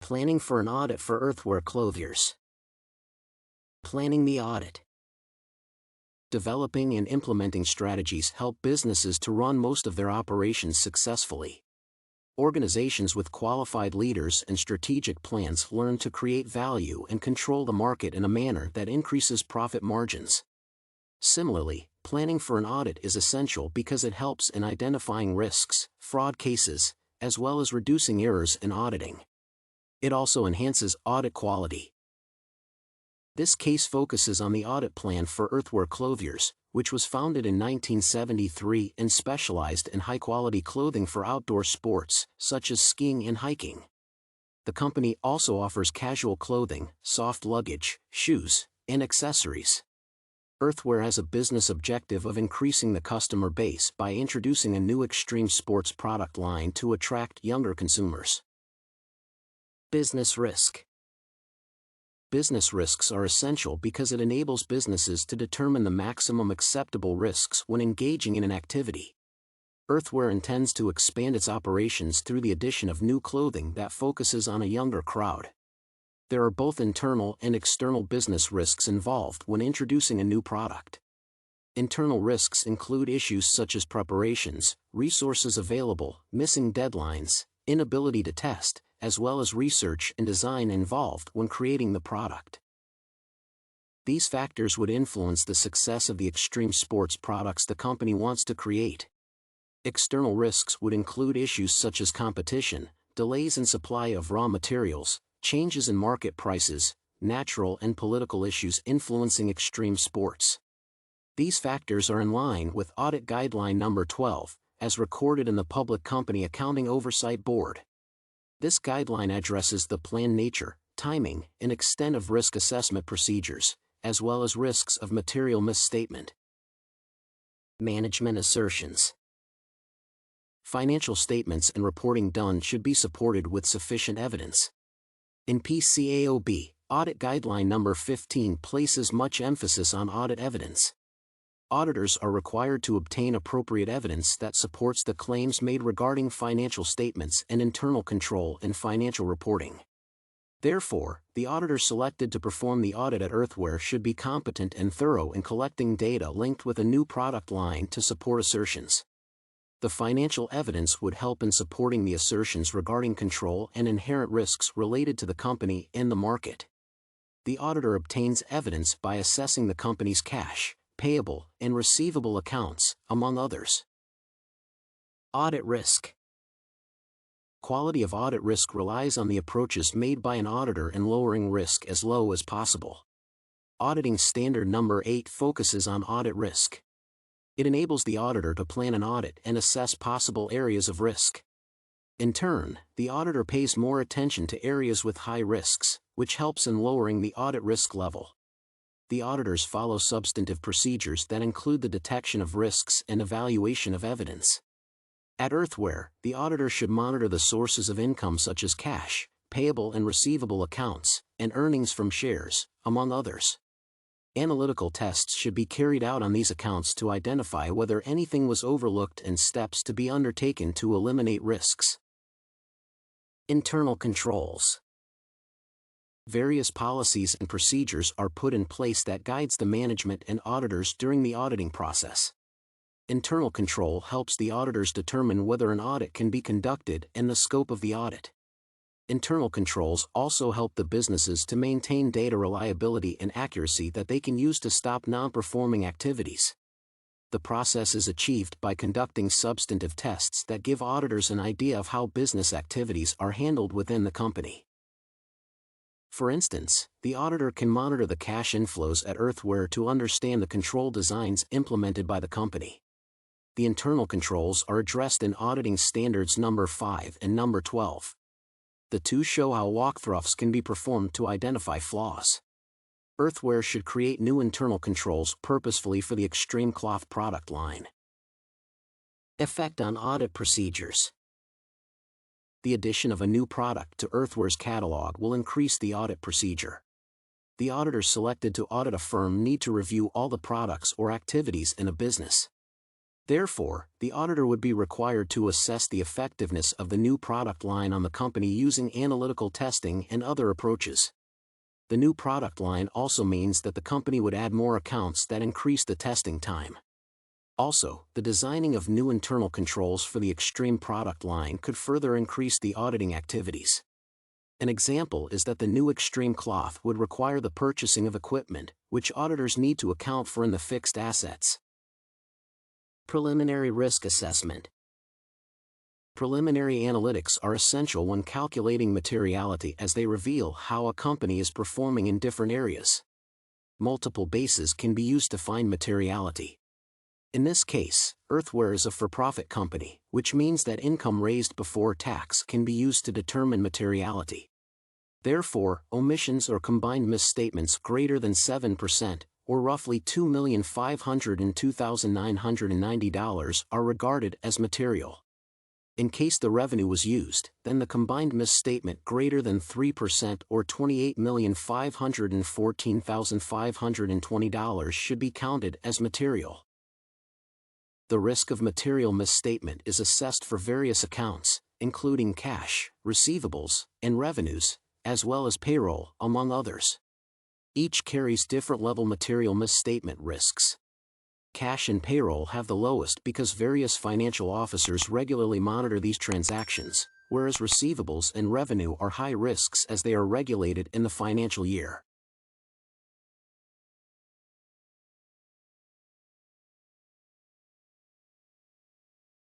Planning for an audit for Earthwear Clothiers. Planning the audit. Developing and implementing strategies help businesses to run most of their operations successfully. Organizations with qualified leaders and strategic plans learn to create value and control the market in a manner that increases profit margins. Similarly, planning for an audit is essential because it helps in identifying risks, fraud cases, as well as reducing errors in auditing. It also enhances audit quality. This case focuses on the audit plan for Earthwear Clothiers, which was founded in 1973 and specialized in high-quality clothing for outdoor sports, such as skiing and hiking. The company also offers casual clothing, soft luggage, shoes, and accessories. Earthwear has a business objective of increasing the customer base by introducing a new extreme sports product line to attract younger consumers. Business risk. Business risks are essential because it enables businesses to determine the maximum acceptable risks when engaging in an activity. Earthwear intends to expand its operations through the addition of new clothing that focuses on a younger crowd. There are both internal and external business risks involved when introducing a new product. Internal risks include issues such as preparations, resources available, missing deadlines, inability to test, as well as research and design involved when creating the product. These factors would influence the success of the extreme sports products the company wants to create. External risks would include issues such as competition, delays in supply of raw materials, changes in market prices, natural and political issues influencing extreme sports. These factors are in line with Audit Guideline Number 12, as recorded in the Public Company Accounting Oversight Board. This guideline addresses the planned nature, timing, and extent of risk assessment procedures, as well as risks of material misstatement. Management assertions. Financial statements and reporting done should be supported with sufficient evidence. In PCAOB, Audit Guideline Number 15 places much emphasis on audit evidence. Auditors are required to obtain appropriate evidence that supports the claims made regarding financial statements and internal control in financial reporting. Therefore, the auditor selected to perform the audit at Earthwear should be competent and thorough in collecting data linked with a new product line to support assertions. The financial evidence would help in supporting the assertions regarding control and inherent risks related to the company and the market. The auditor obtains evidence by assessing the company's cash, payable, and receivable accounts, among others. Audit risk. Quality of audit risk relies on the approaches made by an auditor in lowering risk as low as possible. Auditing Standard Number 8 focuses on audit risk. It enables the auditor to plan an audit and assess possible areas of risk. In turn, the auditor pays more attention to areas with high risks, which helps in lowering the audit risk level. The auditors follow substantive procedures that include the detection of risks and evaluation of evidence. At Earthwear, the auditor should monitor the sources of income such as cash, payable and receivable accounts, and earnings from shares, among others. Analytical tests should be carried out on these accounts to identify whether anything was overlooked and steps to be undertaken to eliminate risks. Internal controls. Various policies and procedures are put in place that guides the management and auditors during the auditing process. Internal control helps the auditors determine whether an audit can be conducted and the scope of the audit. Internal controls also help the businesses to maintain data reliability and accuracy that they can use to stop non-performing activities. The process is achieved by conducting substantive tests that give auditors an idea of how business activities are handled within the company. For instance, the auditor can monitor the cash inflows at Earthwear to understand the control designs implemented by the company. The internal controls are addressed in Auditing Standards Number 5 and Number 12. The two show how walkthroughs can be performed to identify flaws. Earthwear should create new internal controls purposefully for the extreme cloth product line. Effect on audit procedures. The addition of a new product to Earthwear's catalog will increase the audit procedure. The auditors selected to audit a firm need to review all the products or activities in a business. Therefore, the auditor would be required to assess the effectiveness of the new product line on the company using analytical testing and other approaches. The new product line also means that the company would add more accounts that increase the testing time. Also, the designing of new internal controls for the extreme product line could further increase the auditing activities. An example is that the new extreme cloth would require the purchasing of equipment, which auditors need to account for in the fixed assets. Preliminary risk assessment. Preliminary analytics are essential when calculating materiality as they reveal how a company is performing in different areas. Multiple bases can be used to find materiality. In this case, Earthwear is a for-profit company, which means that income raised before tax can be used to determine materiality. Therefore, omissions or combined misstatements greater than 7%, or roughly $2,502,990, are regarded as material. In case the revenue was used, then the combined misstatement greater than 3% or $28,514,520 should be counted as material. The risk of material misstatement is assessed for various accounts, including cash, receivables, and revenues, as well as payroll, among others. Each carries different level material misstatement risks. Cash and payroll have the lowest because various financial officers regularly monitor these transactions, whereas receivables and revenue are high risks as they are regulated in the financial year.